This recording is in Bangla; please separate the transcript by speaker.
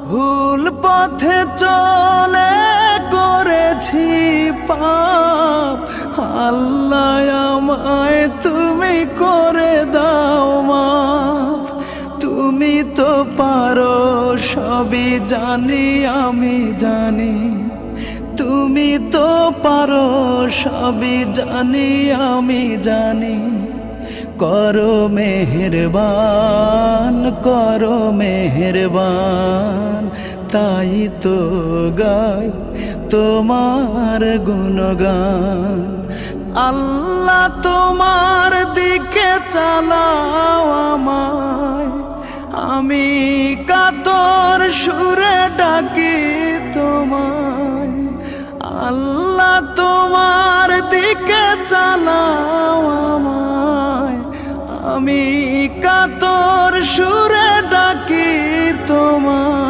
Speaker 1: ভুল পথে চলে করেছি পাপ, আল্লাহ আমায় তুমি করে দাও মাফ। তুমি তো পারো সবই জানি আমি জানি, তুমি তো পারো সবই জানি আমি জানি। করো মেহেরবান, করো মেহেরবান, তাই তো গাই তোমার গুণগান। আল্লাহ তোমার দিকে চালাও আমায়, আমি কাতর সুরে ডাকি তোমায়। আল্লাহ তোমার দিকে চালাও আমায়, আমি কাতর সুরে ডাকি তোমায়।